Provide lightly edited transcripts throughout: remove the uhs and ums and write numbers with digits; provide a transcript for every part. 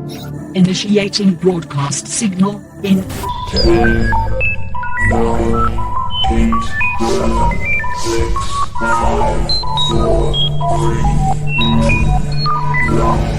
Initiating broadcast signal in 10, 9, 8, 7, 6, 5, 4, 3, 2, 1.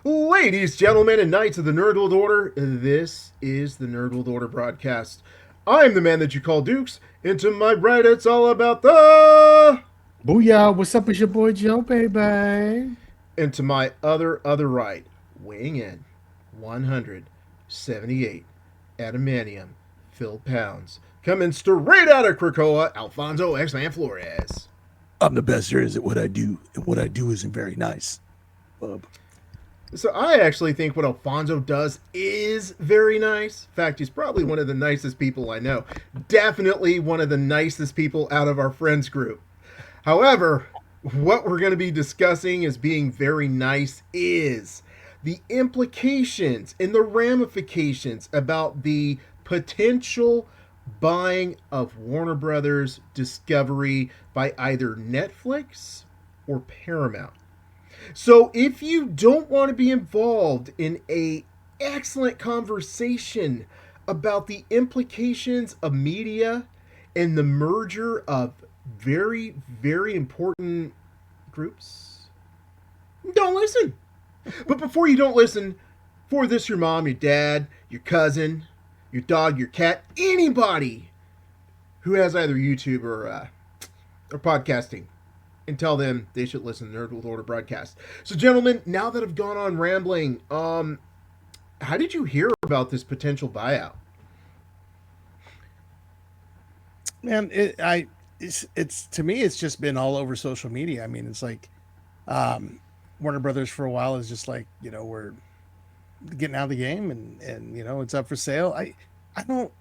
Ladies, gentlemen, and knights of the Nerd World Order, this is the Nerd World Order broadcast. I'm the man that you call Dukes, and to my right, it's all about the... Booyah, what's up? It's your boy Joe, baby. And to my other right, weighing in, 178 adamantium filled pounds, coming straight out of Krakoa, Alfonso X-Man Flores. I'm the best there is at what I do, and what I do isn't very nice, bub. So I actually think what Alfonso does is very nice. In fact, he's probably one of the nicest people I know. Definitely one of the nicest people out of our friends group. However, what we're going to be discussing as being very nice is the implications and the ramifications about the potential buying of Warner Brothers Discovery by either Netflix or Paramount. So if you don't want to be involved in a excellent conversation about the implications of media and the merger of very, very important groups, don't listen. But before you don't listen, for this, your mom, your dad, your cousin, your dog, your cat, anybody who has either YouTube or podcasting, and tell them they should listen to Nerd World Order broadcast. So, gentlemen, now that I've gone on rambling, how did you hear about this potential buyout? Man, it's to me, it's just been all over social media. I mean, it's like Warner Brothers for a while is just like, we're getting out of the game, and it's up for sale. I don't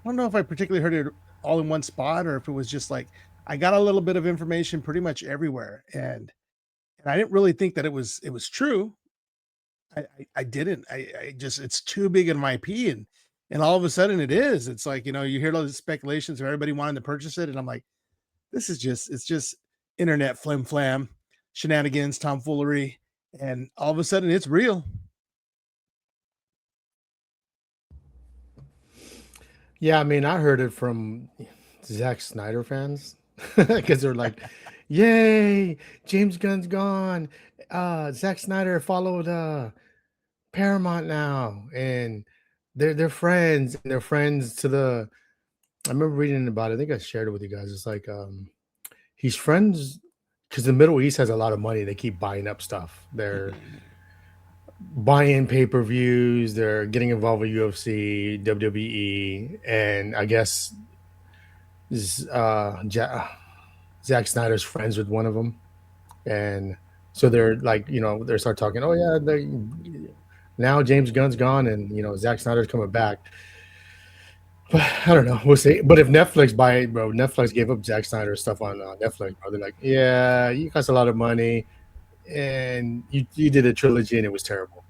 know if I particularly heard it all in one spot, or if it was just like I got a little bit of information pretty much everywhere, and I didn't really think that it was true. I didn't. I just, it's too big of my IP, and all of a sudden it is. It's like, you hear all the speculations of everybody wanting to purchase it, and I'm like, it's just internet flim flam, shenanigans, tomfoolery, and all of a sudden it's real. Yeah, I mean, I heard it from Zack Snyder fans because they're like, "Yay, James Gunn's gone. Zack Snyder followed Paramount now, and they're friends. And they're friends to the." I remember reading about it. I think I shared it with you guys. It's like he's friends because the Middle East has a lot of money. They keep buying up stuff. They're buying pay-per-views. They're getting involved with UFC, WWE, and I guess Zack Snyder's friends with one of them, and so they're like, they start talking. Oh yeah, now James Gunn's gone, and Zack Snyder's coming back. But I don't know. We'll see. But if Netflix buy it, bro, Netflix gave up Zack Snyder stuff on Netflix. Bro. They're like, yeah, you cost a lot of money, and you did a trilogy, and it was terrible.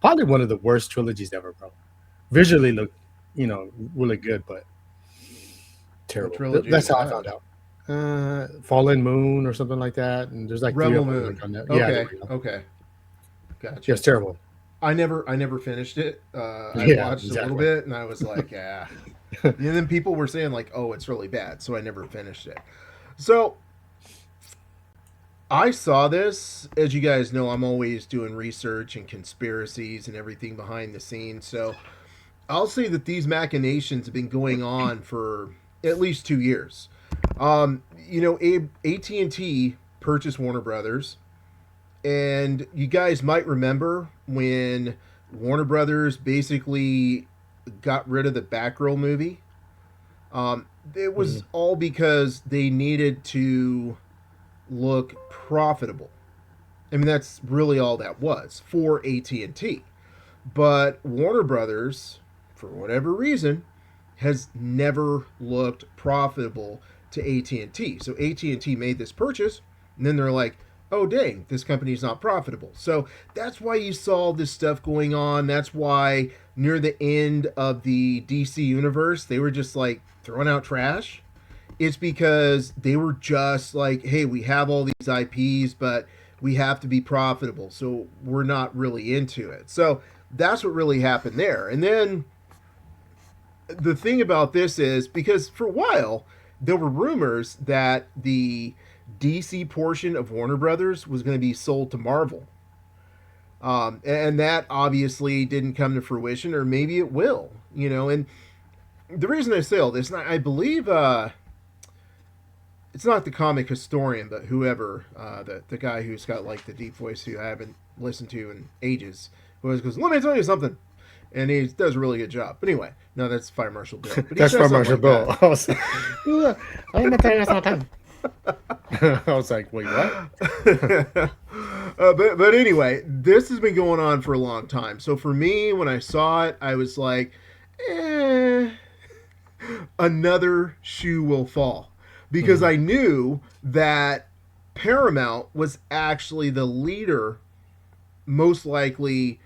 Probably one of the worst trilogies ever, bro. Visually looked, really good, but terrible. That's how I found out. Fallen Moon or something like that, and there's like Rebel Moon. On that. Okay, okay, gotcha. Yeah, it's terrible. I never finished it. I watched a little bit, and I was like, yeah. And then people were saying like, oh, it's really bad, so I never finished it. So I saw this. As you guys know, I'm always doing research and conspiracies and everything behind the scenes. So I'll say that these machinations have been going on for at least 2 years. AT&T purchased Warner Brothers, and you guys might remember when Warner Brothers basically got rid of the Batgirl movie. It was all because they needed to look profitable. I mean, that's really all that was for AT&T. But Warner Brothers, for whatever reason, has never looked profitable to AT&T. So AT&T made this purchase, and then they're like, oh dang, this company's not profitable. So that's why you saw this stuff going on. That's why near the end of the DC universe, they were just like throwing out trash. It's because they were just like, hey, we have all these IPs, but we have to be profitable. So we're not really into it. So that's what really happened there. And then the thing about this is because for a while, there were rumors that the DC portion of Warner Brothers was going to be sold to Marvel. And that obviously didn't come to fruition, or maybe it will, you know. And the reason I say all this, I believe it's not the comic historian, but whoever, the guy who's got like the deep voice who I haven't listened to in ages, who always goes, let me tell you something. And he does a really good job. But anyway, no, that's Fire Marshal Bill. But That's Fire Marshal Bill. I was like, I didn't tell you something. I was like, wait, what? But anyway, this has been going on for a long time. So for me, when I saw it, I was like, another shoe will fall. Because I knew that Paramount was actually the leader, most likely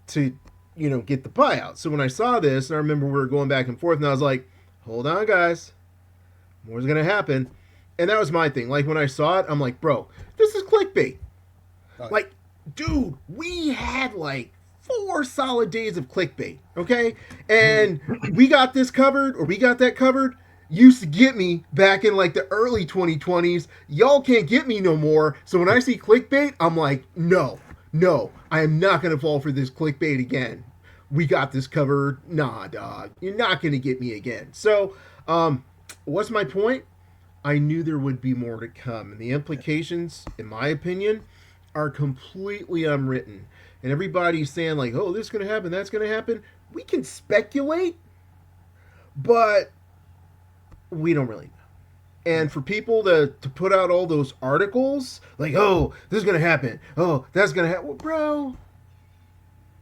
to, you know, get the buyout. So when I saw this, and I remember we were going back and forth, and I was like, hold on, guys. More's going to happen. And that was my thing. Like, when I saw it, I'm like, bro, this is clickbait. Like, dude, we had like 4 solid days of clickbait, okay? And we got this covered, or we got that covered. Used to get me back in like the early 2020s. Y'all can't get me no more. So when I see clickbait, I'm like, no, I am not going to fall for this clickbait again. We got this covered. Nah, dog. You're not going to get me again. So, what's my point? I knew there would be more to come. And the implications, in my opinion, are completely unwritten. And everybody's saying like, oh, this is going to happen, that's going to happen. We can speculate, but we don't really know. And for people to put out all those articles, like, oh, this is going to happen. Oh, that's going to happen. Well, bro,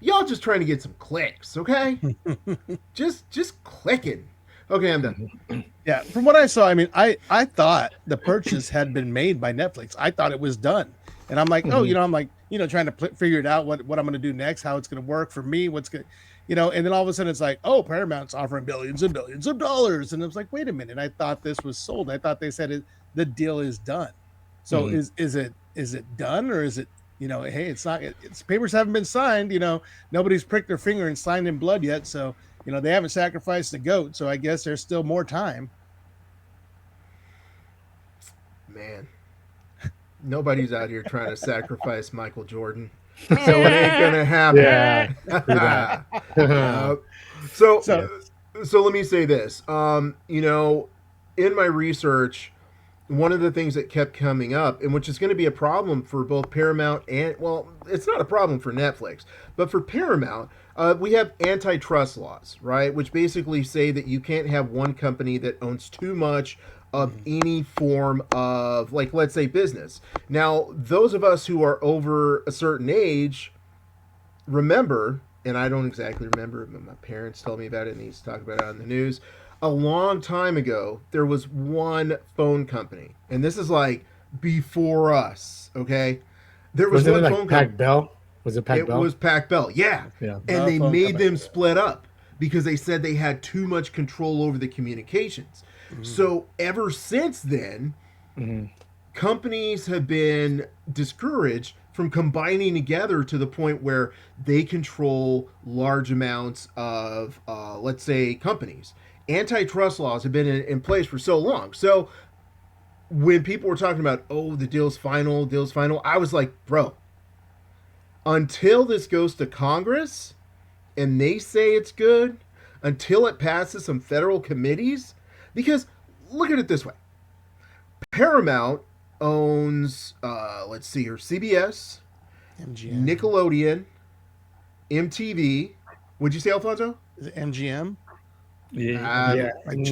y'all just trying to get some clicks, okay? just clicking. Okay, I'm done. Yeah, from what I saw, I mean, I thought the purchase had been made by Netflix. I thought it was done. And I'm like, oh, you know, I'm like, you know, trying to figure it out, what I'm going to do next, how it's going to work for me, what's going to, you know, and then all of a sudden it's like, oh, Paramount's offering billions and billions of dollars. And I was like, wait a minute. I thought this was sold. I thought they said the deal is done. So is it done, or is it, you know, hey, it's not, it's papers haven't been signed, you know, nobody's pricked their finger and signed in blood yet. So, you know, they haven't sacrificed the goat. So I guess there's still more time. Man, nobody's out here trying to sacrifice Michael Jordan. So it ain't gonna happen. Yeah. So let me say this. You know, in my research, one of the things that kept coming up, and which is going to be a problem for both Paramount and, well, it's not a problem for Netflix, but for Paramount, we have antitrust laws, right? Which basically say that you can't have one company that owns too much of any form of, like, let's say, business. Now, those of us who are over a certain age remember, and I don't exactly remember, but my parents told me about it and they used to talk about it on the news. A long time ago, there was one phone company, and this is like before us, okay? There was one like phone Pac company. Bell? Was it Pac Bell? It was Pac Bell, yeah. And they made them split up because they said they had too much control over the communications. So ever since then, companies have been discouraged from combining together to the point where they control large amounts of, let's say, companies. Antitrust laws have been in place for so long. So when people were talking about, oh, the deal's final, I was like, bro, until this goes to Congress and they say it's good, until it passes some federal committees, because look at it this way. Paramount owns, let's see here, CBS, MGM. Nickelodeon, MTV. Would you say, Alfonso? Is it MGM? Yeah, yeah. Like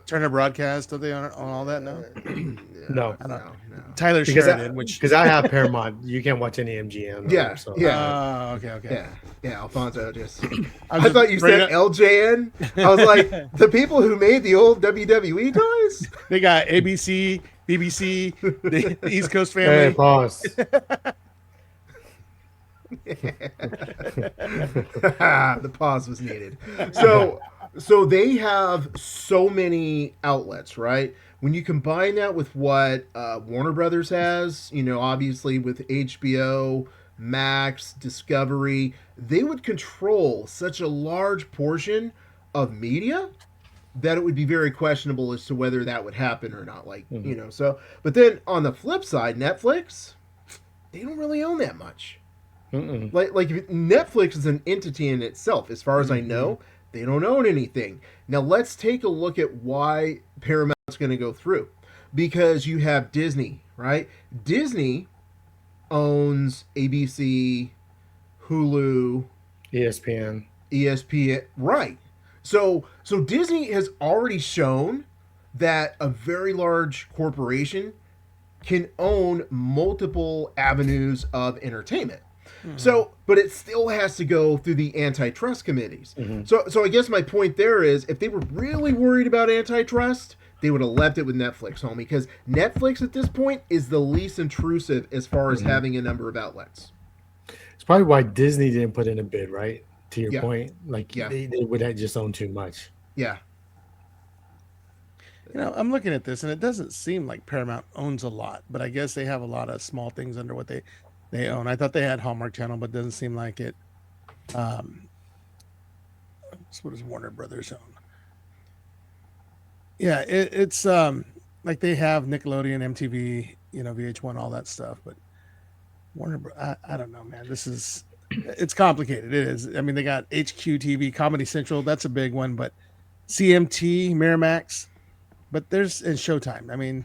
Turner Broadcast, are they on all that now? No, I don't. no. Tyler Sheridan, which because I have Paramount, you can't watch any MGM. Yeah, So. yeah. okay. Yeah, Alfonso just. I'm I just thought you bringing said up- LJN. I was like, the people who made the old WWE toys? They got ABC, BBC, the East Coast Hey, family. pause. The pause was needed. So they have so many outlets, right? When you combine that with what Warner Brothers has, obviously with HBO, Max, Discovery, they would control such a large portion of media that it would be very questionable as to whether that would happen or not. So, but then on the flip side, Netflix, they don't really own that much. Mm-mm. Like Netflix is an entity in itself. As far as I know, they don't own anything. Now let's take a look at why Paramount's going to go through, because you have Disney, right? Disney owns ABC, Hulu, ESPN. ESPN, right? So Disney has already shown that a very large corporation can own multiple avenues of entertainment. So, but it still has to go through the antitrust committees. So I guess my point there is, if they were really worried about antitrust, they would have left it with Netflix, homie, because Netflix at this point is the least intrusive as far as having a number of outlets. It's probably why Disney didn't put in a bid, right? To your Yeah. point, like Yeah. they would have just owned too much. Yeah. I'm looking at this, and it doesn't seem like Paramount owns a lot, but I guess they have a lot of small things under what they own. I thought they had Hallmark Channel, but it doesn't seem like it. So what does Warner Brothers own? Yeah, it's like they have Nickelodeon, MTV, VH1, all that stuff, but I don't know, man. It's complicated. It is. I mean, they got HQ TV, Comedy Central. That's a big one, but CMT, Miramax, but and Showtime. I mean,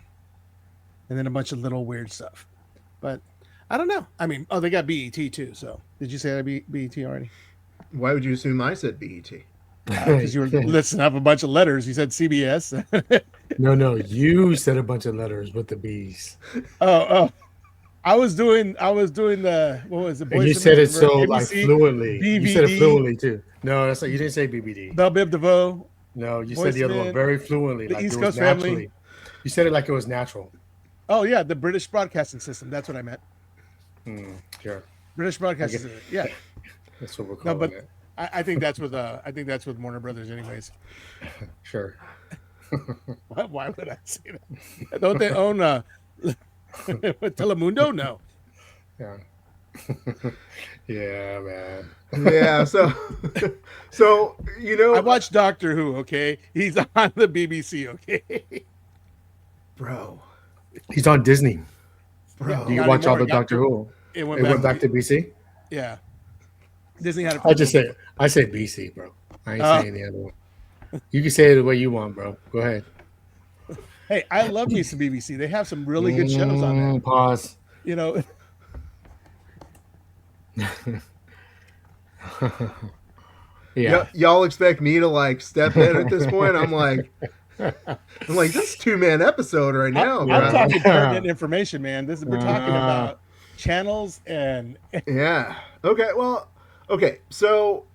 and then a bunch of little weird stuff. But I don't know. I mean, they got BET too. So did you say that BET already? Why would you assume I said BET? Because you were listing up a bunch of letters. You said CBS. No, you said a bunch of letters with the B's. Oh. I was doing the what was it? And you said it so like fluently. BBD, you said it fluently too. No, that's like you didn't say BBD. Bell Biv DeVoe. No, you said the other one very fluently. The like East it was Coast naturally. family. You said it like it was natural. Oh yeah, the British Broadcasting System. That's what I meant. Sure. British Broadcasting System. Yeah. That's what we're calling it. I think that's with Warner Brothers, anyways. Sure. Why would I say that? Don't they own Telemundo? No. Yeah. Yeah, man. Yeah. So I watched Doctor Who. Okay, he's on the BBC. Okay, bro. He's on Disney. Bro. Do you Not watch all anymore. the Doctor Who? It It went back to BC. Yeah, Disney had. I say BC, bro. I ain't saying the other one. You can say it the way you want, bro. Go ahead. Hey, I love me some BBC. They have some really good shows on there. Pause. Yeah. Y'all expect me to like step in at this point? I'm like, this is 2-man episode right now, bro. I'm talking pertinent information, man. We're talking about channels and Yeah. Okay. Well. Okay. So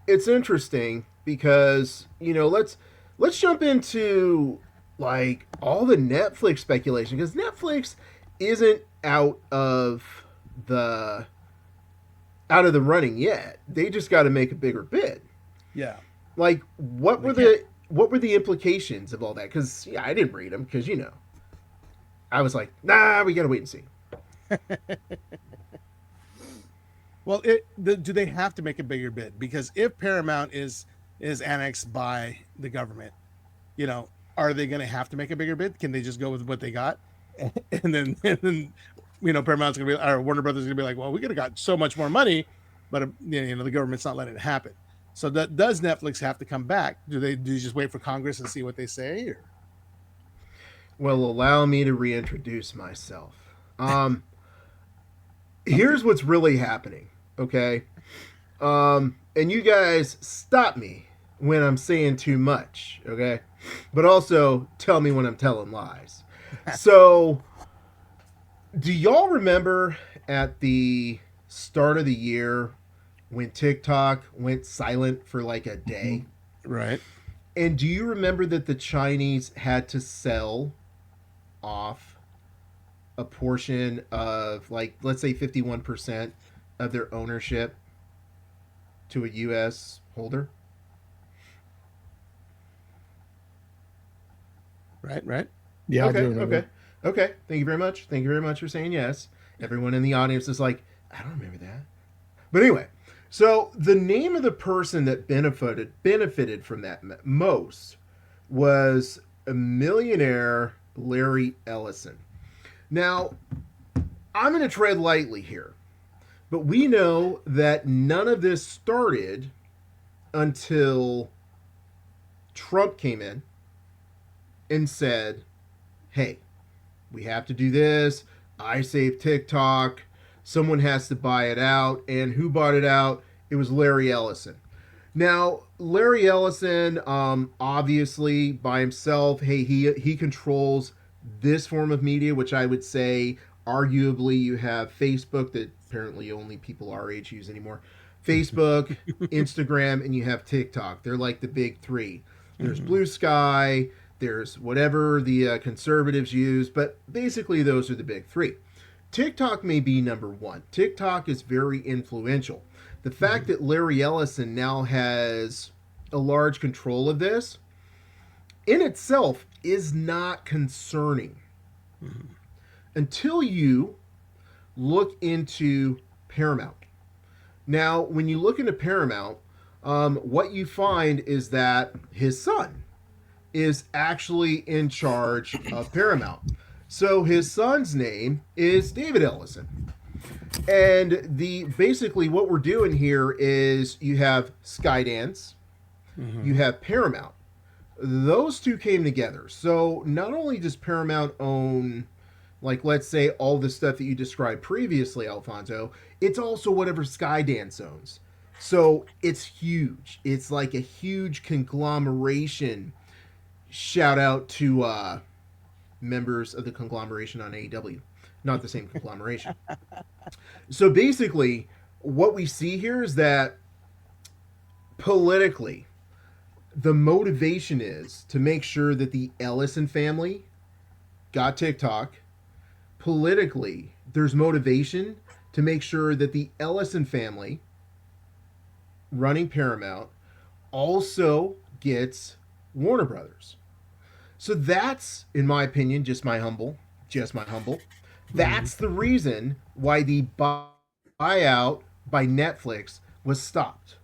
it's interesting because let's jump into like all the Netflix speculation, because Netflix isn't out of the running yet. They just got to make a bigger bid. yeah. Like what were the implications of all that? Because I didn't read them because I was like, nah, we got to wait and see. Well, do they have to make a bigger bid? Because if Paramount is annexed by the government, are they going to have to make a bigger bid? Can they just go with what they got, and then Paramount's going to be, or Warner Brothers is going to be like, well, we could have got so much more money, but the government's not letting it happen. So does Netflix have to come back? Do you just wait for Congress and see what they say? Or? Well, allow me to reintroduce myself. Here's what's really happening, okay? And you guys stop me when I'm saying too much, okay? But also tell me when I'm telling lies. So, do y'all remember at the start of the year when TikTok went silent for like a day? Right. And do you remember that the Chinese had to sell off a portion of, like, let's say 51% of their ownership to a US holder? Right. Right. Yeah, I Okay, do remember. okay, okay. Thank you very much. Thank you very much for saying yes. Everyone in the audience is like, I don't remember that. But anyway, so the name of the person that benefited from that most was a millionaire Larry Ellison. Now, I'm going to tread lightly here, but we know that none of this started until Trump came in and said, hey, we have to do this. I saved TikTok. Someone has to buy it out. And who bought it out? It was Larry Ellison. Now, Larry Ellison, obviously by himself, hey, he controls this form of media, which I would say, arguably, you have Facebook that apparently only people our age use anymore. Facebook, Instagram, and you have TikTok. They're like the big three. There's Blue Sky, there's whatever the conservatives use, but basically those are the big three. TikTok may be number one. TikTok is very influential. The fact that Larry Ellison now has a large control of this in itself is not concerning until you look into Paramount. Now, when you look into Paramount, what you find is that his son is actually in charge of Paramount. So his son's name is David Ellison. And the basically what we're doing here is you have Skydance, you have Paramount. Those two came together. So not only does Paramount own, like, let's say all the stuff that you described previously, Alfonso, it's also whatever Skydance owns. So it's huge. It's like a huge conglomeration. Shout out to members of the conglomeration on AEW. Not the same conglomeration. So basically, what we see here is that politically, the motivation is to make sure that the Ellison family got TikTok. Politically, there's motivation to make sure that the Ellison family running Paramount also gets Warner Brothers. So that's, in my opinion, just my humble, that's the reason why the buyout by Netflix was stopped.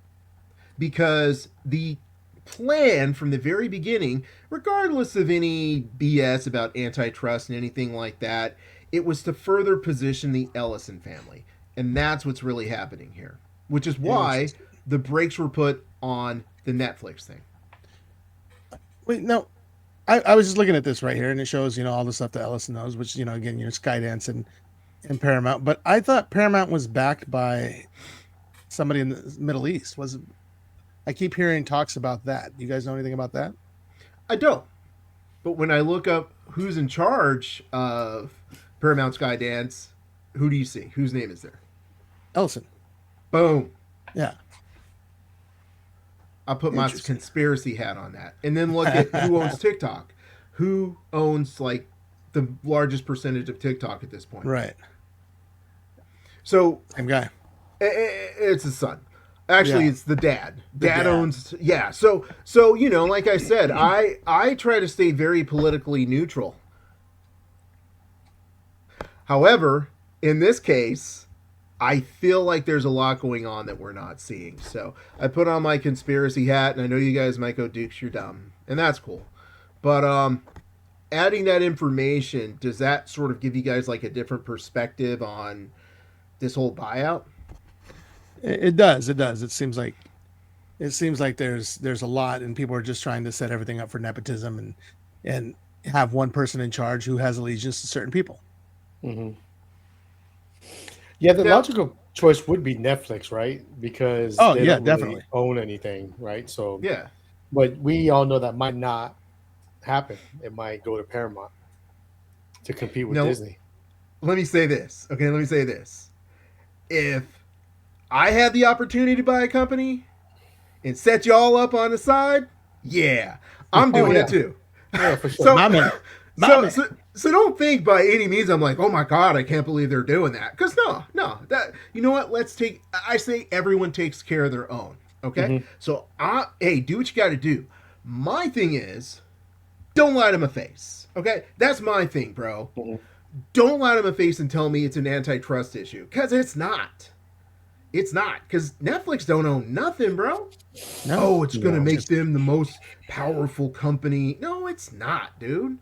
Because the plan from the very beginning, regardless of any BS about antitrust and anything like that, it was to further position the Ellison family. And that's what's really happening here. Which is why the brakes were put on the Netflix thing. Wait, no. I was just looking at this right here, and it shows, all the stuff that Ellison knows, which, again, Skydance and Paramount. But I thought Paramount was backed by somebody in the Middle East. I keep hearing talks about that. You guys know anything about that? I don't. But when I look up who's in charge of Paramount Skydance, who do you see? Whose name is there? Ellison. Boom. Yeah. I'll put my conspiracy hat on that. And then look at who owns TikTok. Who owns, like, the largest percentage of TikTok at this point? Right. So, same guy. It's his son. Actually, it's the dad. Dad owns, yeah. So like I said, I try to stay very politically neutral. However, in this case, I feel like there's a lot going on that we're not seeing. So I put on my conspiracy hat, and I know you guys might go, Dukes, you're dumb. And that's cool. But adding that information, does that sort of give you guys like a different perspective on this whole buyout? It does. It seems like there's a lot, and people are just trying to set everything up for nepotism and have one person in charge who has allegiance to certain people. Mm-hmm. Yeah, the logical choice would be Netflix, right? Because they don't really definitely own anything, right? So yeah, But we all know that might not happen. It might go to Paramount to compete with No, Disney. let me say this. Okay, let me say this. If I had the opportunity to buy a company and set y'all up on the side, yeah, I'm Oh doing yeah, it too. yeah, for sure. So, My man. My so, man. so, so don't think by any means I'm like, oh my god, I can't believe they're doing that. Because no, that you know what? Let's take. I say everyone takes care of their own. Okay, Mhm. so hey, do what you got to do. My thing is, don't lie to my face. Okay, that's my thing, bro. Mhm. Don't lie to my face and tell me it's an antitrust issue, because it's not. It's not, because Netflix don't own nothing, bro. No. Oh, it's gonna No. make them the most powerful company. No, it's not, dude.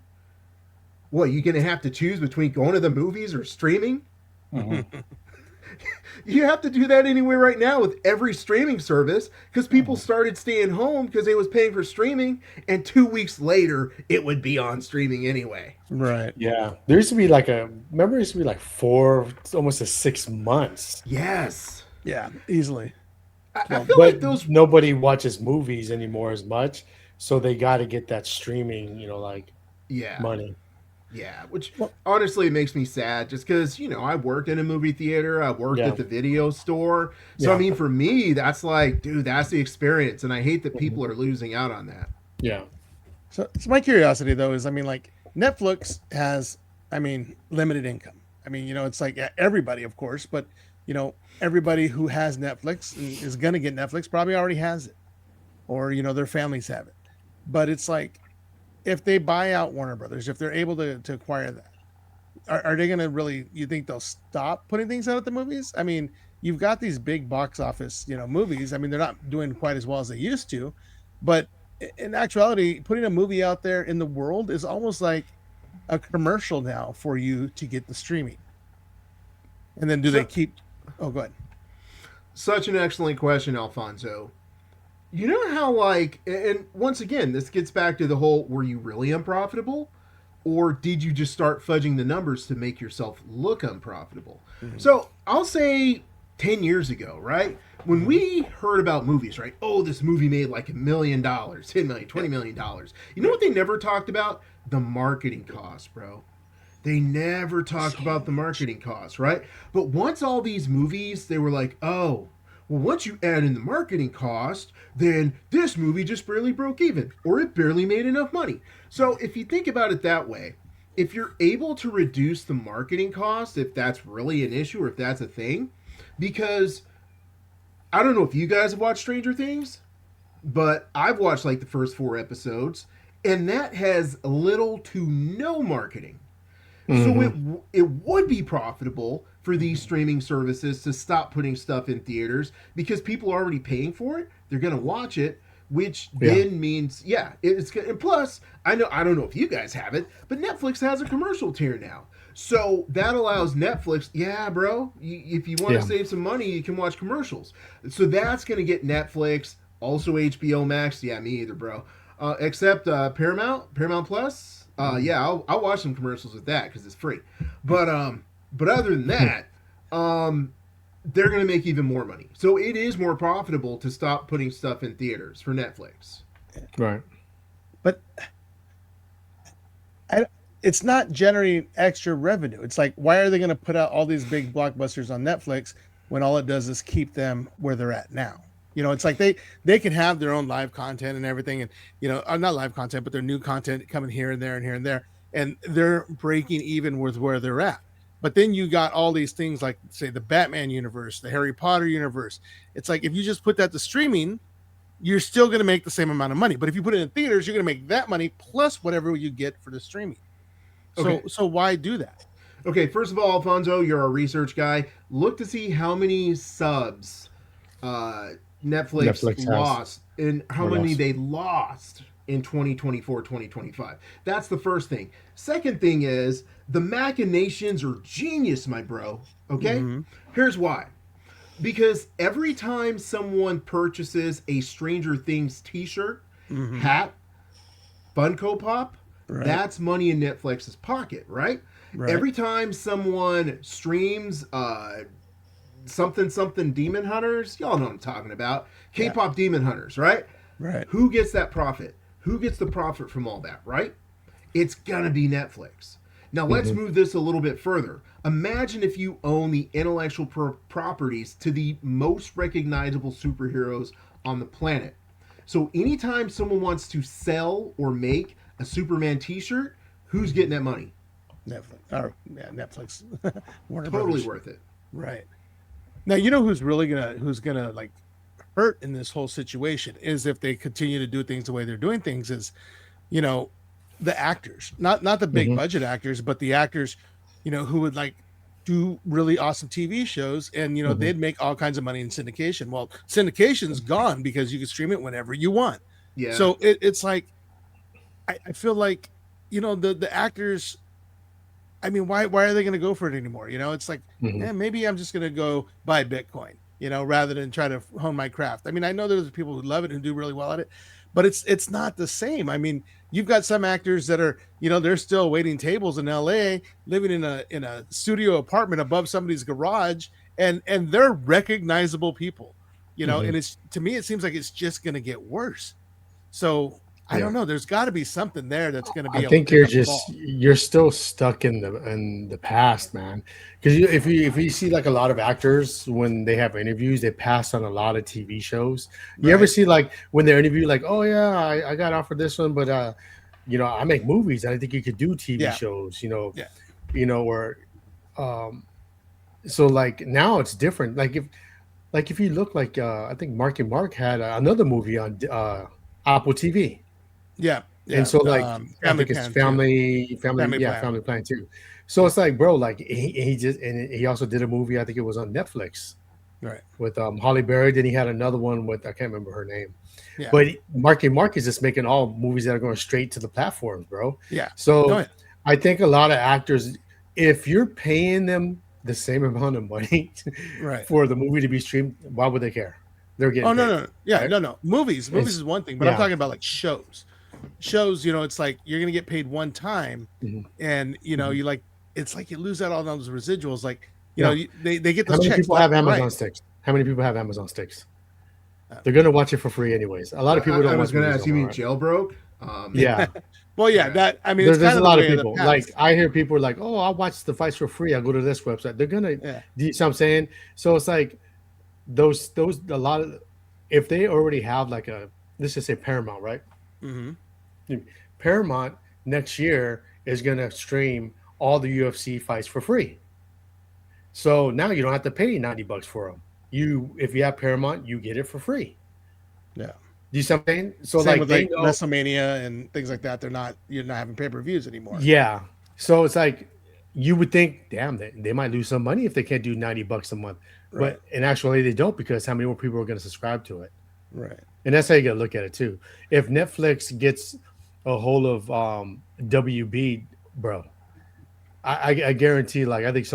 What, you gonna have to choose between going to the movies or streaming? Mhm. You have to do that anyway right now with every streaming service because people Mhm. started staying home because they was paying for streaming, and 2 weeks later it would be on streaming anyway. Right. Yeah, there used to be like a. Remember, it used to be like 4, almost to 6 months. Yes, Yeah. Easily. I Well, feel But like those. nobody watches movies anymore as much, so they got to get that streaming, like Yeah, money. yeah. Which well, honestly makes me sad, just because I worked in a movie theater, I worked at Yeah, the video store, so I yeah, mean, for me, that's like, dude, that's the experience, and I hate that mhm, people are losing out on that. yeah, so my curiosity though is, I mean, like Netflix has, I mean, limited income. I mean, it's like everybody, of course, but everybody who has Netflix and is going to get Netflix probably already has it, or their families have it. But it's like if they buy out Warner Brothers, if they're able to acquire that, are they going to really? You think they'll stop putting things out at the movies? I mean, you've got these big box office, movies. I mean, they're not doing quite as well as they used to, but in actuality, putting a movie out there in the world is almost like a commercial now for you to get the streaming. And then do they So, keep? Oh, go ahead. such an excellent question, Alfonso. You know how, like, and once again, this gets back to the whole, were you really unprofitable? Or did you just start fudging the numbers to make yourself look unprofitable? Mm-hmm. So I'll say 10 years ago, right? When Mm-hmm. we heard about movies, right? Oh, this movie made like $1 million, 10 million, $20 million. You know what they never talked about? The marketing costs, bro. They never talked So about the much. marketing costs, right? But once all these movies, they were like, oh, well, once you add in the marketing cost, then this movie just barely broke even, or it barely made enough money. So if you think about it that way, if you're able to reduce the marketing cost, if that's really an issue or if that's a thing, because I don't know if you guys have watched Stranger Things, but I've watched like the first 4 episodes, and that has little to no marketing. So hmm it would be profitable for these streaming services to stop putting stuff in theaters because people are already paying for it. They're going to watch it, which yeah, then means it's good. And plus, I don't know if you guys have it, but Netflix has a commercial tier now. So that allows Netflix, yeah, bro, if you want to yeah. save some money, you can watch commercials. So that's going to get Netflix, also HBO Max. Yeah, me either, bro. Except Paramount Plus. Yeah, I'll watch some commercials with that because it's free. But other than that, um, they're gonna make even more money. So it is more profitable to stop putting stuff in theaters for Netflix. Right. But I, it's not generating extra revenue. It's like, why are they going to put out all these big blockbusters on Netflix when all it does is keep them where they're at now? It's like they can have their own live content and everything, and not live content, but their new content coming here and there and here and there, and they're breaking even with where they're at. But then you got all these things like, say, the Batman universe, the Harry Potter universe. It's like, if you just put that to streaming, you're still going to make the same amount of money. But if you put it in theaters, you're going to make that money plus whatever you get for the streaming. Okay. So why do that? Okay. First of all, Alfonso, you're a research guy. Look to see how many subs uh, Netflix Netflix has lost and how or many lost. they lost in 2024, 2025. That's the first thing. Second thing is the machinations are genius, my bro. Okay? Mm-hmm. Here's why. Because every time someone purchases a Stranger Things t-shirt, Mm-hmm. hat, Funko Pop, Right. that's money in Netflix's pocket, right? Right. Every time someone streams something Demon Hunters, y'all know what I'm talking about. Yeah. K-pop Demon Hunters, right? Right. Who gets that profit? Who gets the profit from all that, right? It's gonna be Netflix. Now let's move this a little bit further. Imagine if you own the intellectual properties to the most recognizable superheroes on the planet. So anytime someone wants to sell or make a Superman T-shirt, who's getting that money? Netflix. Or, yeah, Netflix. Warner Totally Brothers. worth it. Right. Now you know who's gonna like hurt in this whole situation is if they continue to do things the way they're doing things is, you know, the actors, not the big budget actors, but the actors, you know, who would like do really awesome TV shows and, you know, they'd make all kinds of money in syndication. Well, syndication's gone because you can stream it whenever you want. Yeah. So it's like, I feel like, you know, the actors, I mean, why are they going to go for it anymore? You know, it's like, maybe I'm just going to go buy Bitcoin, you know, rather than try to hone my craft. I mean, I know there's people who love it and do really well at it, but it's not the same. I mean, you've got some actors that are, you know, they're still waiting tables in LA, living in a studio apartment above somebody's garage, and they're recognizable people, you know, and it's, to me, it seems like it's just going to get worse. So I don't know. There's got to be something there that's going to be. I think you're still stuck in the past, man. Because if you see like a lot of actors when they have interviews, they pass on a lot of TV shows. You ever see like when they're interviewed, like, oh yeah, I got offered this one, but you know, I make movies. I think you could do TV shows. You know, or so like now it's different. Like if you look like I think Marky Mark had another movie on Apple TV. Yeah. And so like I think it's family plan too. So it's like, bro, like he just, and he also did a movie, I think it was on Netflix, right, with Holly Berry. Then he had another one with, I can't remember her name. Yeah. But Marky Mark is just making all movies that are going straight to the platforms, bro. Yeah. So I think a lot of actors, if you're paying them the same amount of money for the movie to be streamed, why would they care? They're getting no. Yeah, right? No. Movies is one thing, but I'm talking about like shows, you know, it's like you're gonna get paid one time, and you know, you like, it's like you lose out on those residuals, like, you know, they get those. How many checks people have Amazon sticks? How many people have Amazon sticks? They're gonna watch it for free anyways. A lot of people don't. I was gonna ask, you mean jailbroke? Yeah. Well, that, I mean, there's a lot of people. Like I hear people like, oh, I'll watch the fights for free. I'll go to this website. They're gonna. Do you see what I'm saying? So it's like those a lot of, if they already have like a, let's just say Paramount, right? Paramount next year is going to stream all the UFC fights for free. So now you don't have to pay $90 for them. If you have Paramount, you get it for free. Yeah. Do you see what I'm saying? So same like, with like WrestleMania and things like that. You're not having pay-per-views anymore. Yeah. So it's like, you would think, damn, they might lose some money if they can't do $90 a month. But in actuality, they don't, because how many more people are going to subscribe to it? Right. And that's how you got to look at it too. If Netflix gets a hold of WB, bro, I guarantee, like, I think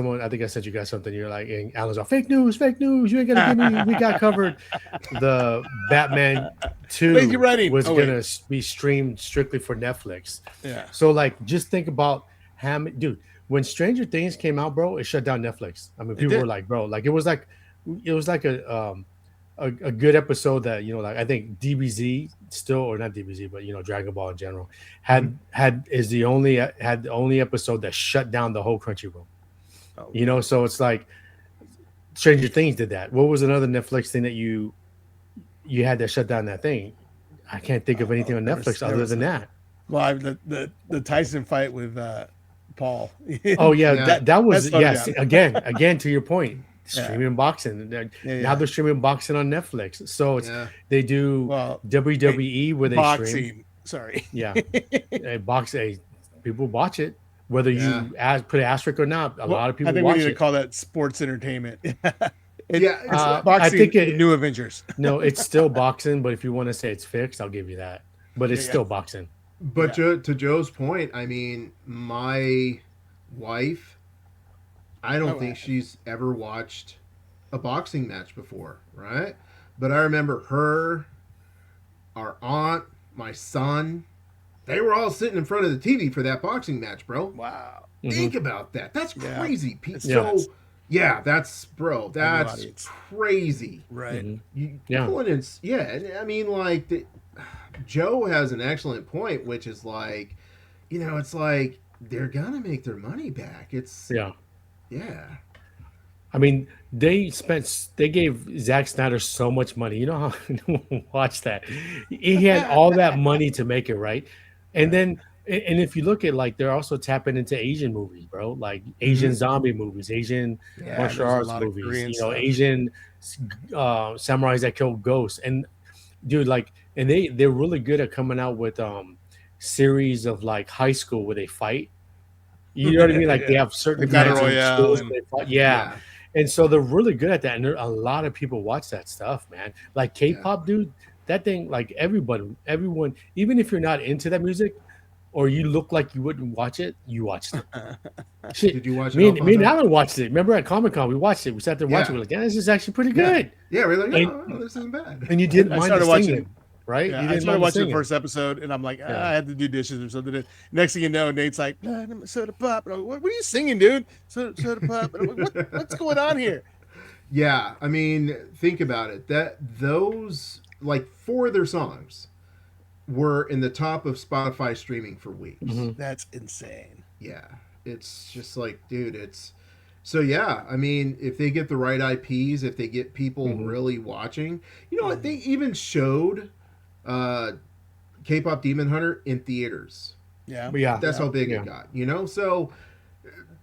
I sent you guys something. You're like, and Alan's all, fake news. You ain't gonna give me. We got covered. The Batman 2 was gonna be streamed strictly for Netflix. Yeah. So like, just think about how many, dude. When Stranger Things came out, bro, it shut down Netflix. I mean, people were like, bro, like it was like a good episode that, you know, like I think DBZ still, or not DBZ, but you know, Dragon Ball in general had the only episode that shut down the whole Crunchyroll. You know, so it's like Stranger Things did that. What was another Netflix thing that you had that shut down that thing? I can't think of anything on Netflix other than that. Well, the Tyson fight with Paul. Oh yeah, that was again to your point. Streaming boxing. Now they're streaming boxing on Netflix. So it's they do WWE where they boxing. Stream. Sorry. Yeah. People watch it. Whether you put an asterisk or not, a lot of people watch it. I think we need to call that sports entertainment. It's boxing. I think New Avengers. No, it's still boxing, but if you want to say it's fixed, I'll give you that. But it's still boxing. But to Joe's point, I mean, my wife, I don't think she's ever watched a boxing match before, right? But I remember her, our aunt, my son, they were all sitting in front of the TV for that boxing match, bro. Wow. Think about that. That's crazy. So, that's crazy. Right. I mean, like, Joe has an excellent point, which is like, it's like they're gonna make their money back. It's Yeah. yeah, I mean, they gave Zack Snyder so much money. You know how watch that. He had all that money to make it, right? And then and if you look at like they're also tapping into Asian movies, bro, like Asian zombie movies, Asian Yeah, martial there's a arts lot of movies, Korean stuff. Asian samurais that kill ghosts. And dude, like, and they're really good at coming out with series of like high school where they fight. You know what I mean? Like they have certain Like Battle events in Royale schools and- where they fight. Yeah. yeah, And so they're really good at that. And a lot of people watch that stuff, man. Like K-pop, dude, that thing, like everyone, even if you're not into that music or you look like you wouldn't watch it, you watched it. Shit. Did you watch it, Me and Alfonso? Alan watched it. Remember at Comic-Con, we watched it. We sat there watching. Yeah. We're like, yeah, this is actually pretty good. yeah. We're like, And- no, this isn't bad. And you didn't I mind started the watching singing, right? Yeah, You I didn't started mind the watching the singing. first episode, and I'm like, Yeah. I had to do dishes or something. Next thing you know, Nate's like, soda pop. And I'm like, what are you singing, dude? Soda pop. And I'm like, what's going on here? Yeah, I mean, think about it. That those like 4 of their songs were in the top of Spotify streaming for weeks. Mhm. That's insane. Yeah, it's just like, dude, it's so yeah. I mean, if they get the right IPs, if they get people really watching, what? They even showed K-pop Demon Hunter in theaters. Yeah. But yeah. That's how big Yeah. it got. So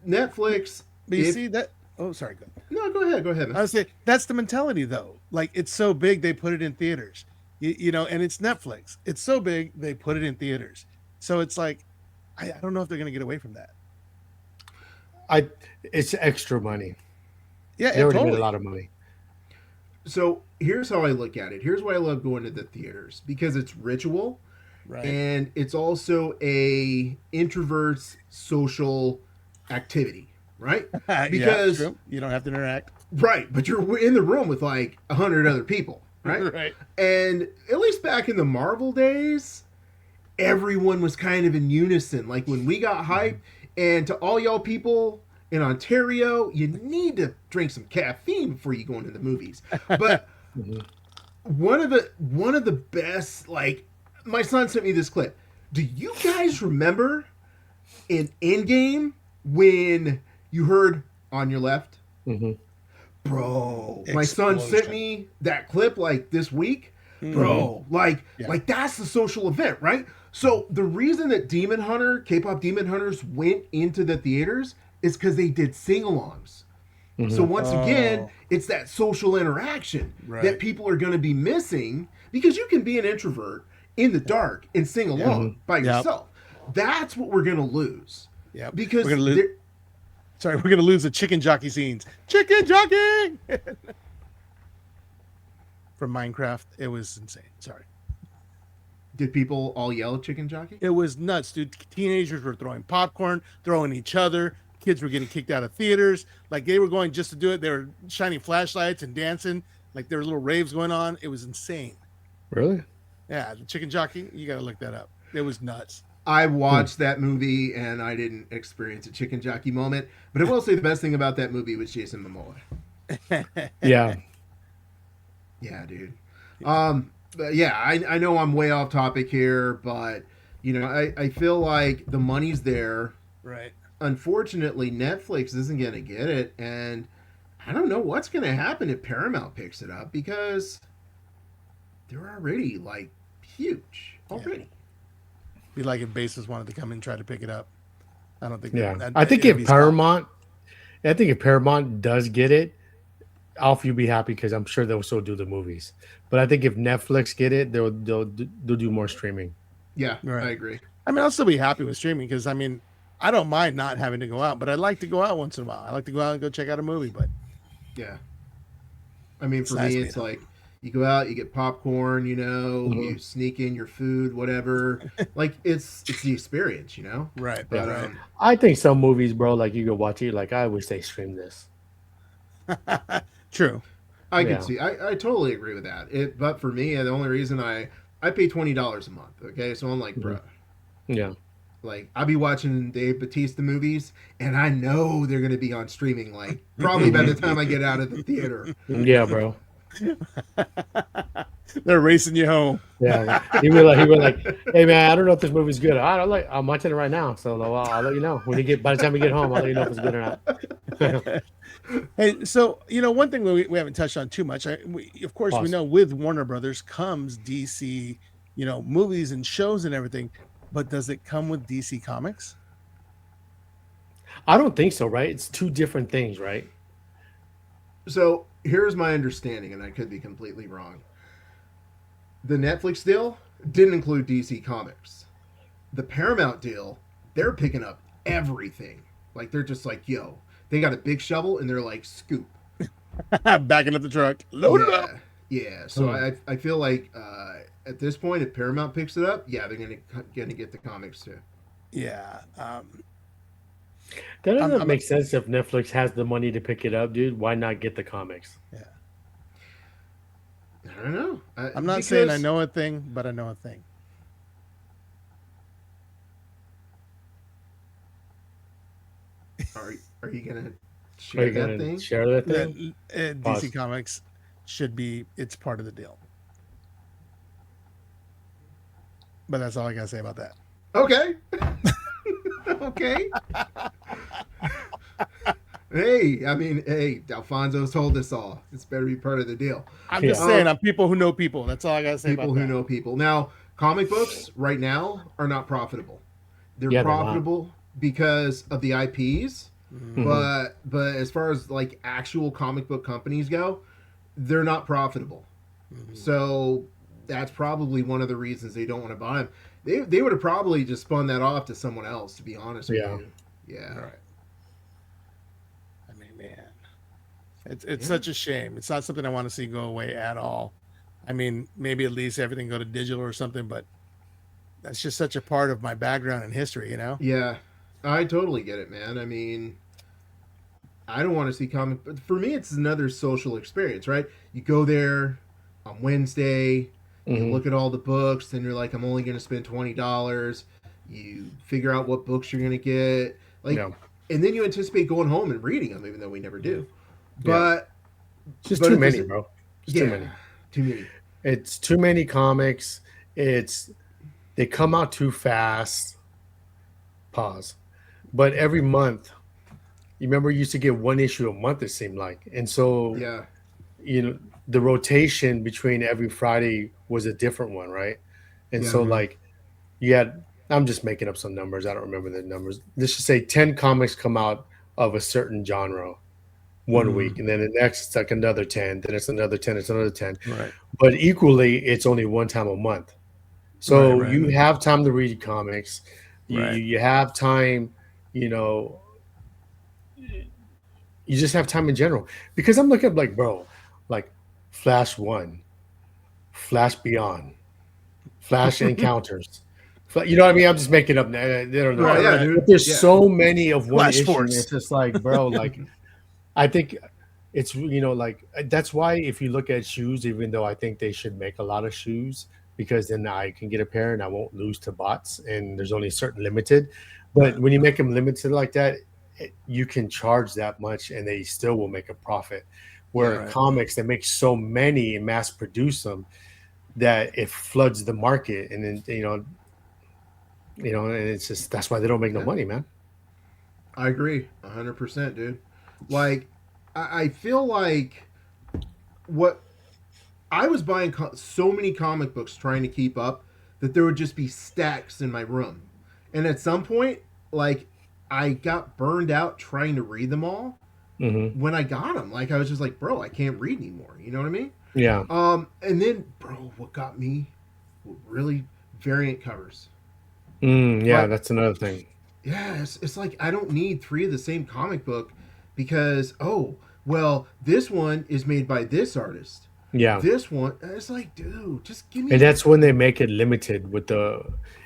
Netflix. But you if- see that? Oh, sorry. Go. No, go ahead. Go ahead. I would say that's the mentality, though. Like, it's so big, they put it in theaters. And it's Netflix. It's so big, they put it in theaters. So it's like, I don't know if they're going to get away from that. It's extra money. Yeah, They already totally. made a lot of money. So here's how I look at it. Here's why I love going to the theaters, because it's ritual. Right. And it's also a introvert's social activity, right? Yeah, Because true. You don't have to interact. right, but you're in the room with like 100 other people, right? Right. And at least back in the Marvel days, everyone was kind of in unison. Like when we got hyped, and to all y'all people in Ontario, you need to drink some caffeine before you go into the movies. But one of the best, like, my son sent me this clip. Do you guys remember in Endgame when you heard "On Your Left"? Mm-hmm. Bro, my son sent me that clip like this week. Bro, like that's the social event, right? So the reason that K-pop Demon Hunters went into the theaters is because they did sing-alongs. So once again, it's that social interaction that people are going to be missing, because you can be an introvert in the dark and sing along by yourself. That's what we're going to lose. Yeah. Because we're going to lose the chicken jockey scenes. Chicken jockey! From Minecraft. It was insane. Sorry. did people all yell chicken jockey? It was nuts, dude. Teenagers were throwing popcorn, throwing each other. Kids were getting kicked out of theaters. Like, they were going just to do it. They were shining flashlights and dancing. Like, there were little raves going on. It was insane. Really? Yeah, the chicken jockey. You got to look that up. It was nuts. I watched that movie and I didn't experience a chicken jockey moment. But I will say the best thing about that movie was Jason Momoa. Yeah. Yeah, dude. But yeah, I know I'm way off topic here, but you know, I feel like the money's there. Right. Unfortunately, Netflix isn't going to get it, and I don't know what's going to happen if Paramount picks it up, because they're already like huge already. Be like if Basis wanted to come and try to pick it up. I don't think. Yeah, I think if Paramount does get it, Alf, you'll be happy because I'm sure they'll still do the movies. But I think if Netflix get it, they'll do more streaming. Yeah, Right. I agree. I mean, I'll still be happy with streaming because I mean, I don't mind not having to go out, but I like to go out once in a while. I like to go out and go check out a movie, but Yeah. I mean, for nice me, being it's home. like you go out, you get popcorn, you know, you sneak in your food, whatever. Like it's the experience, you know. right, But right. I think some movies, bro, like you go watch it, like I wish they streamed this. True. I Yeah. can see. I totally agree with that. But for me, the only reason I pay $20 a month. Okay, so I'm like, bruh, Yeah. like I'll be watching Dave Bautista movies, and I know they're gonna be on streaming. Like probably by the time I get out of the theater. Yeah, bro. They're racing you home. Yeah, he was like, "Hey man, I don't know if this movie's good. I don't like. I'm watching it right now, so I'll let you know when you get. By the time we get home, I'll let you know if it's good or not." Hey, so one thing we haven't touched on too much. Of course, we Pause. know with Warner Brothers comes DC, movies and shows and everything. But does it come with DC Comics? I don't think so. Right? It's two different things, right? So here's my understanding, and I could be completely wrong. The Netflix deal didn't include DC Comics. The Paramount deal, they're picking up everything. Like they're just like, yo, they got a big shovel and they're like, scoop. Backing up the truck, load it yeah, up. yeah. So I feel like at this point, if Paramount picks it up, yeah, they're gonna get the comics too. Yeah. That doesn't make sense if Netflix has the money to pick it up, dude. Why not get the comics? Yeah. I don't know. I'm not saying I know a thing, but I know a thing. Are you gonna share that thing? Share that thing? DC Comics should be. It's part of the deal. But that's all I gotta say about that. Okay. Okay. Hey, Alfonso's told us all. It's better be part of the deal. I'm just saying, I'm people who know people. That's all I gotta say. People who know people. Now, comic books right now are not profitable. They're profitable because of the IPs, but as far as like actual comic book companies go, they're not profitable. So that's probably one of the reasons they don't want to buy them. They would have probably just spun that off to someone else, to be honest with you. Yeah. All right. I mean, man, it's such a shame. It's not something I want to see go away at all. I mean, maybe at least everything go to digital or something, but that's just such a part of my background and history, Yeah, I totally get it, man. I mean, I don't want to see comic, but for me, it's another social experience, right? You go there on Wednesday. You look at all the books, and you're like, I'm only going to spend $20. You figure out what books you're going to get, and then you anticipate going home and reading them, even though we never do. But it's just too many, bro. It's too many. Too many. It's too many comics. They come out too fast. Pause. But every month, you remember you used to get one issue a month, it seemed like, and so the rotation between every Friday was a different one, right? And so like you had, I'm just making up some numbers. I don't remember the numbers. Let's just say 10 comics come out of a certain genre one week, and then the next it's like another 10, then it's another 10, it's another 10. Right. But equally, it's only one time a month. So you have time to read comics. You have time, you just have time in general. Because I'm looking like, bro, like Flash 1, Flash Beyond, Flash Encounters. You know what I mean? I'm just making up. They don't know. Dude. There's so many of one Flash issue. Force. It's just like, bro, like I think it's like that's why if you look at shoes, even though I think they should make a lot of shoes because then I can get a pair and I won't lose to bots and there's only certain limited. But when you make them limited like that, you can charge that much and they still will make a profit. Where comics, they make so many and mass produce them that it floods the market, and then and it's just that's why they don't make no money, man. I agree 100%, dude. Like, I feel like what I was buying so many comic books trying to keep up that there would just be stacks in my room, and at some point, like, I got burned out trying to read them all. When I got them, like, I was just like, bro, I can't read anymore. You know what I mean? Yeah. And then, bro, what got me really variant covers. That's another thing. Yeah, it's like I don't need 3 of the same comic book because this one is made by this artist. Yeah. This one, it's like, dude, just give me. And that's when they make it limited with the.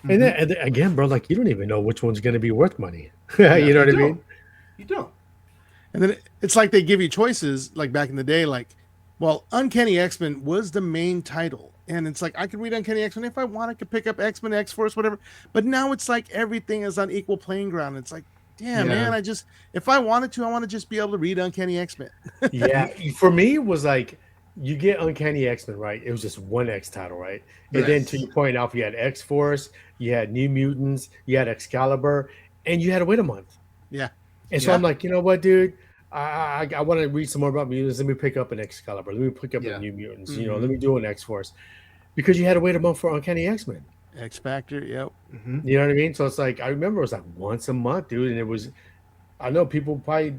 And then again, bro, like you don't even know which one's going to be worth money. You know what I mean? You don't. And then it's like they give you choices, like back in the day, like, well, Uncanny X-Men was the main title. And it's like, I could read Uncanny X-Men if I want. I could pick up X-Men, X-Force, whatever. But now it's like everything is on equal playing ground. It's like, damn, man, if I wanted to, I want to just be able to read Uncanny X-Men. Yeah. For me, it was like you get Uncanny X-Men, right? It was just one X title, right? And then to Yes. your point out, you had X-Force, you had New Mutants, you had Excalibur, and you had to wait a month. Yeah. And so Yeah. I'm like, you know what, dude? I want to read some more about mutants. Let me pick up an Excalibur. Let me pick up a Yeah. New Mutants. Mhm. Let me do an X-Force. Because you had to wait a month for Uncanny X-Men. X Factor. Yep. Hmm. You know what I mean? So it's like, I remember it was like once a month, dude. And it was, I know people probably,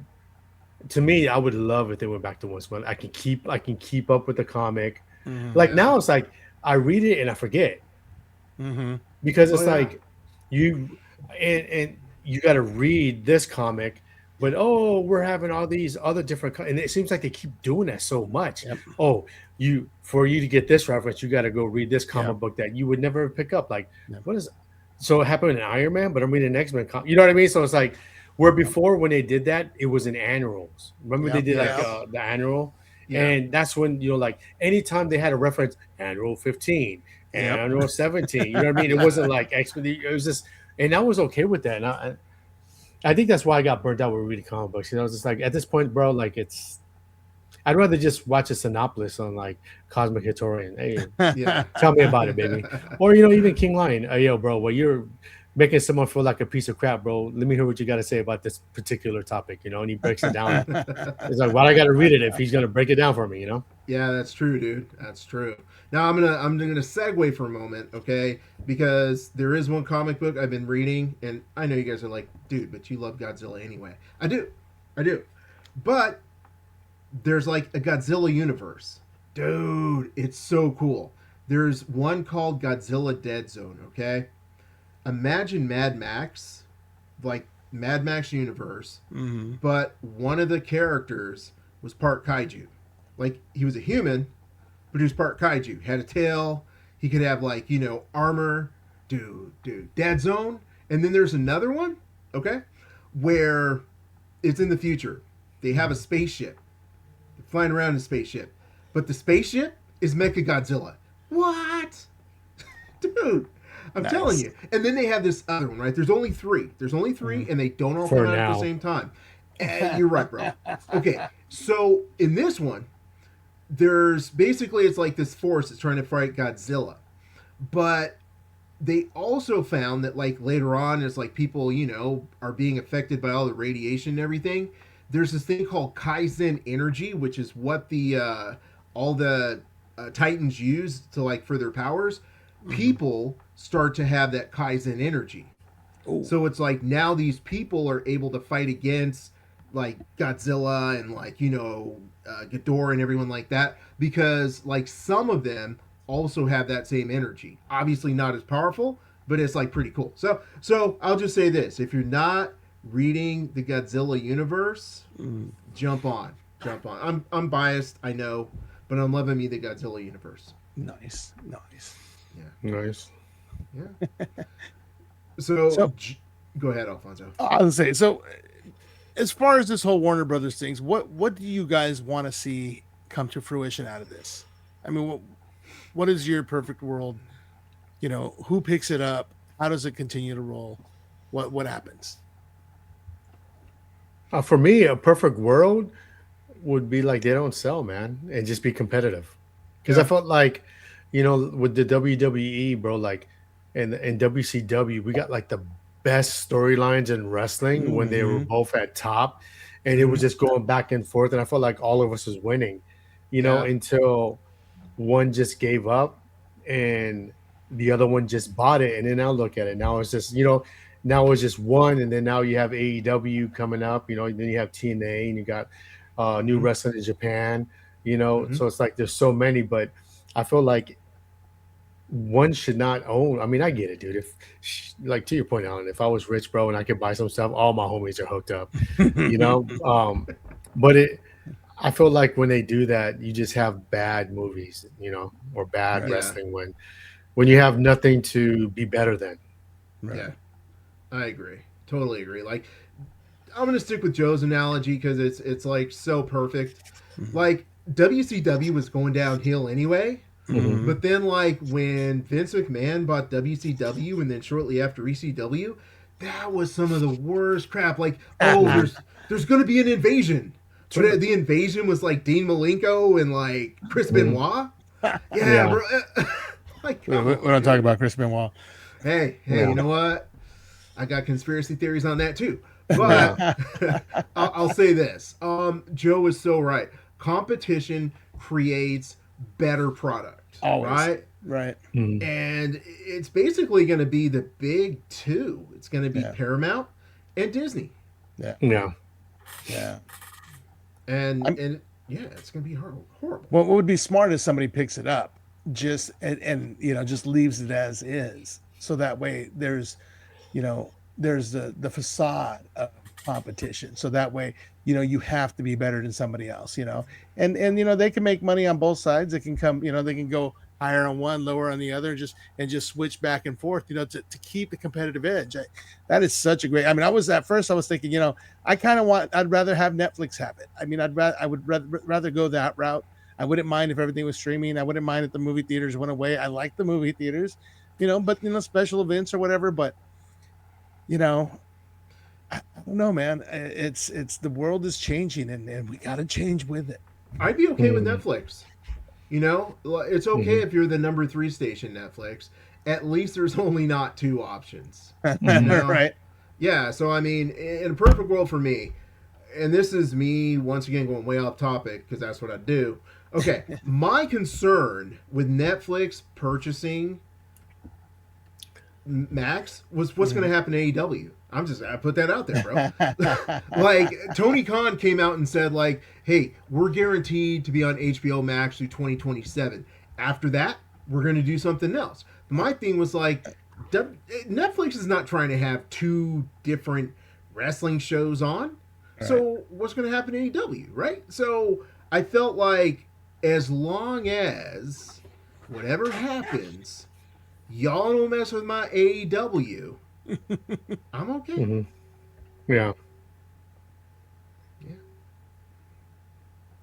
to me, I would love if they went back to once a month. I can keep up with the comic. Hmm. Like Yeah. now it's like, I read it and I forget. Hmm. Because Oh it's yeah. like you and you got to read this comic, but oh, we're having all these other different and it seems like they keep doing that so much. Yep. Oh, you for you to get this reference, you got to go read this Yep. comic book that you would never pick up. Like, Yep. what is so it happened in Iron Man, but I'm reading an X-Men comic. You know what I mean? So it's like where before when they did that, it was in annuals. Remember they Yep. did like Yes. the annual, Yeah. and that's when like anytime they had a reference, annual 15 Yep. and or 17. You know what I mean? It wasn't like expedition. It was just, and I was okay with that. And I think that's why I got burnt out with reading comic books. It's just like at this point, bro, like I'd rather just watch a synopsis on like Cosmic Historian. Hey, Yeah. tell me about it, baby. Or, even King Lion. Yo, bro, well, you're making someone feel like a piece of crap, bro. Let me hear what you got to say about this particular topic, and he breaks it down. It's like, why I got to read it if he's going to break it down for me? Yeah, that's true, dude. That's true. Now I'm gonna segue for a moment, okay? Because there is one comic book I've been reading, and I know you guys are like, dude, but you love Godzilla anyway. I do. But there's like a Godzilla universe, dude. It's so cool. There's one called Godzilla Dead Zone, okay? Imagine Mad Max, like Mad Max universe, Hmm. but one of the characters was part kaiju. Like he was a human, but he was part kaiju. Had a tail. He could have like armor. Dude, Dead Zone. And then there's another one, okay, where it's in the future. They have a spaceship. They're flying around in a spaceship, but the spaceship is Mecha Godzilla. What, dude? I'm telling Nice. you. And then they have this other one, right? There's only three. And they don't all For come out at the now. same time. And you're right, bro. Okay, so in this one, there's basically it's like this force that's trying to fight Godzilla, but they also found that like later on, as like people are being affected by all the radiation and everything. There's this thing called Kaizen energy, which is what the all the Titans use to like for their powers. Hmm. People start to have that Kaizen energy. Oh. So it's like now these people are able to fight against like Godzilla and like Ghidorah and everyone like that because like some of them also have that same energy. Obviously not as powerful, but it's like pretty cool. So I'll just say this: if you're not reading the Godzilla universe, Mm. jump on, jump on. I'm biased, I know, but I'm loving me the Godzilla universe. Nice. Nice. Nice. Yeah. So, So- go ahead, Alfonso. I was say so. As far as this whole Warner Brothers things, what do you guys want to see come to fruition out of this? I mean, what is your perfect world? Who picks it up? How does it continue to roll? What happens? For me, a perfect world would be like they don't sell, man, and just be competitive. Because I Yeah. felt like, with the WWE, bro, like, and WCW, we got like the best storylines in wrestling when they were Mhm. both at top, and it was just going back and forth, and I felt like all of us was winning, Yeah. until one just gave up and the other one just bought it, and then now look at it. Now it's just, now it's just one, and then now you have AEW coming up, then you have TNA, and you got new Mhm. wrestling in Japan, Mhm. so it's like there's so many, but I feel like one should not own. I mean, I get it, dude. If like to your point, Alan, if I was rich, bro, and I could buy some stuff, all my homies are hooked up, you know. But I feel like when they do that, you just have bad movies, or bad Right. Yeah. wrestling when you have nothing to be better than. Right. Yeah. I agree. Totally agree. Like I'm gonna stick with Joe's analogy because it's like so perfect. Mhm. Like WCW was going downhill anyway, Mhm. but then like when Vince McMahon bought WCW and then shortly after ECW, that was some of the worst crap. Like, oh, there's gonna be an invasion. But the invasion was like Dean Malenko and like Chris Benoit. Yeah, bro. Like, we don't talk about Chris Benoit. Hey, Yeah. you know what? I got conspiracy theories on that too. But I'll say this. Joe is so right. Competition creates better product. Always. Right? Mhm. And it's basically going to be the big two. It's going to be Paramount and Disney. Yeah. Yeah. And yeah, it's going to be horrible. What would be smart is somebody picks it up, just and just leaves it as is, so that way there's the facade of competition, so that way you have to be better than somebody else, and they can make money on both sides. They can come, they can go higher on one, lower on the other, and just switch back and forth, to keep the competitive edge. That is such a great. I mean, I was thinking, I'd rather have Netflix have it. I mean, I would rather go that route. I wouldn't mind if everything was streaming. I wouldn't mind if the movie theaters went away. I like the movie theaters, but special events or whatever. But I don't know, man. It's the world is changing, and we got to change with it. I'd be okay with Netflix. It's okay if you're the number 3 station Netflix. At least there's only not 2 options. Right. Yeah, so I mean, in a perfect world for me, and this is me once again going way off topic because that's what I do. Okay, my concern with Netflix purchasing Max was what's going to happen to AEW. I put that out there, bro. Like Tony Khan came out and said, like, hey, we're guaranteed to be on HBO Max through 2027. After that, we're going to do something else. My thing was like, Netflix is not trying to have 2 different wrestling shows on. Right. So what's going to happen to AEW, right? So I felt like as long as whatever happens, y'all don't mess with my AEW, I'm okay. Mm-hmm. Yeah.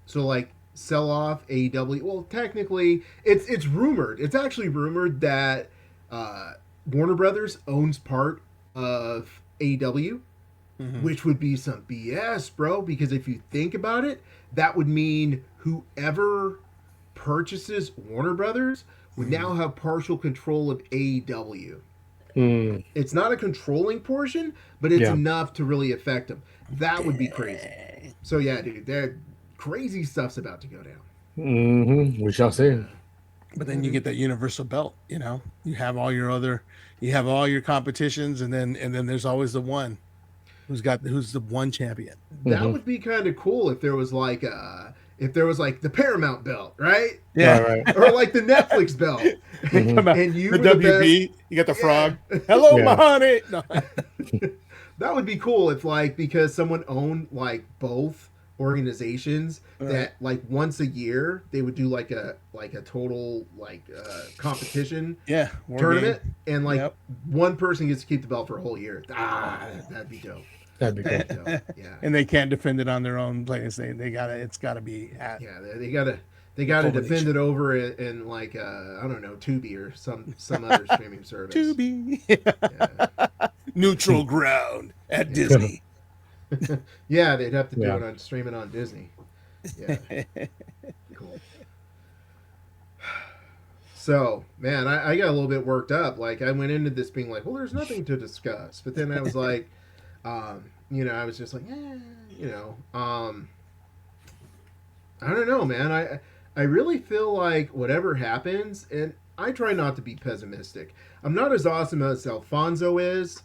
So like sell off AEW. Well, technically, it's rumored. It's actually rumored that Warner Brothers owns part of AEW, which would be some BS, bro. Because if you think about it, that would mean whoever purchases Warner Brothers would now have partial control of AEW. It's not a controlling portion, but it's enough to really affect them. That would be crazy. So yeah, dude, crazy stuff's about to go down. We shall see. But then you get that universal belt. You have all your competitions, and then there's always the one who's the one champion. That would be kind of cool if there was like the Paramount belt, right? Yeah, right. Or like the Netflix belt. And you the WB, you got the frog. Hello, my honey. No. That would be cool if because someone owned both organizations, that once a year they would do like a total competition tournament game. And one person gets to keep the belt for a whole year. That'd be dope. That'd be good. Yeah. And they can't defend it on their own place. It's gotta be they gotta defend it over in I don't know, Tubi or some other streaming service. Tubi. Neutral ground at Disney. Yeah, they'd have to do it on streaming on Disney. Yeah. Cool. So, man, I got a little bit worked up. I went into this being like, well, there's nothing to discuss. But then I was like, I was just like, I don't know, man. I really feel like whatever happens, and I try not to be pessimistic. I'm not as awesome as Alfonso is,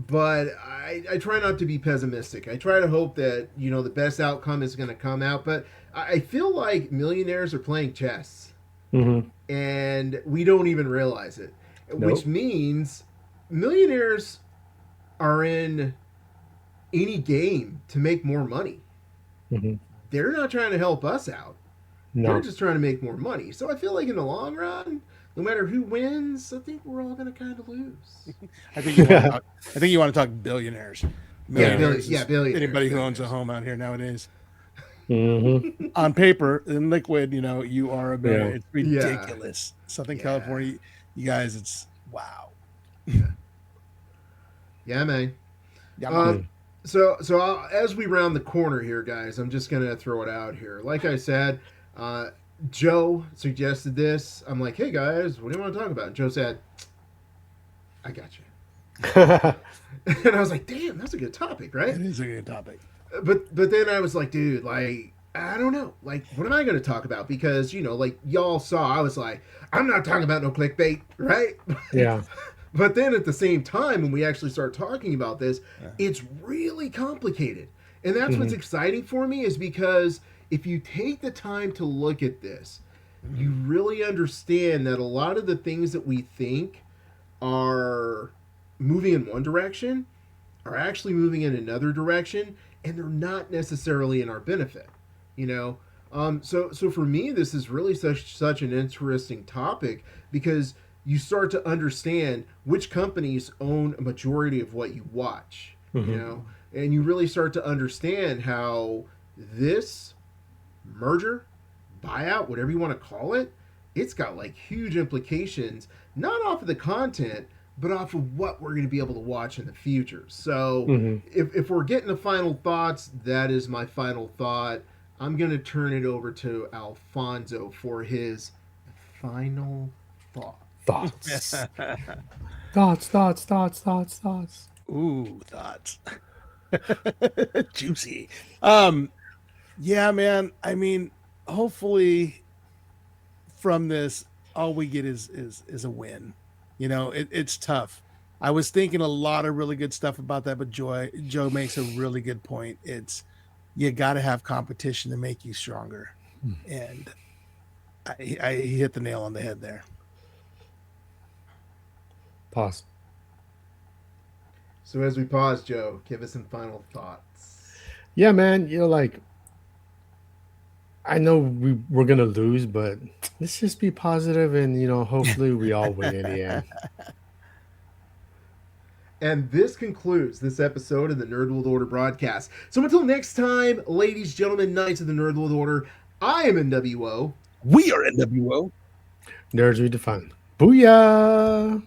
but I try not to be pessimistic. I try to hope that, the best outcome is going to come out. But I feel like millionaires are playing chess. And we don't even realize it. Nope. Which means millionaires are in any game to make more money. They're not trying to help us out. No. They're just trying to make more money. So I feel like in the long run, no matter who wins, I think we're all going to kind lose. I think you want to talk billionaires. Billionaires. Anybody who owns a home out here nowadays. On paper, in liquid, you are a billionaire. It's ridiculous. Southern California, you guys, it's wow. Yeah, man. As we round the corner here, guys, I'm just gonna throw it out here. Like I said, Joe suggested this. I'm like, hey guys, what do you want to talk about? And Joe said, I got you. And I was like, damn, that's a good topic, right? It is a good topic. But then I was like, dude, like, I don't know, like, what am I going to talk about? Because like y'all saw, I was like, I'm not talking about no clickbait, right? Yeah. But then at the same time, when we actually start talking about this, it's really complicated, and that's what's exciting for me, is because if you take the time to look at this, you really understand that a lot of the things that we think are moving in one direction are actually moving in another direction, and they're not necessarily in our benefit. You know, so for me, this is really such an interesting topic, because you start to understand which companies own a majority of what you watch. You know, and you really start to understand how this merger, buyout, whatever you want to call it, it's got like huge implications, not off of the content, but off of what we're going to be able to watch in the future. So if we're getting the final thoughts, that is my final thought. I'm going to turn it over to Alfonso for his final thought. Thoughts. Thoughts. Ooh, thoughts. Juicy. Yeah, man. I mean, hopefully from this, all we get is a win. You know, it's tough. I was thinking a lot of really good stuff about that, but Joe makes a really good point. It's, you got to have competition to make you stronger. And he hit the nail on the head there. Pause. So as we pause, Joe, give us some final thoughts. Yeah, man. Like, I know we're gonna lose, but let's just be positive, and hopefully we all win in the end. And this concludes this episode of the Nerd World Order broadcast. So until next time, ladies, gentlemen, knights of the Nerd World Order, I am NWO. We are NWO. Nerds redefined. Booyah!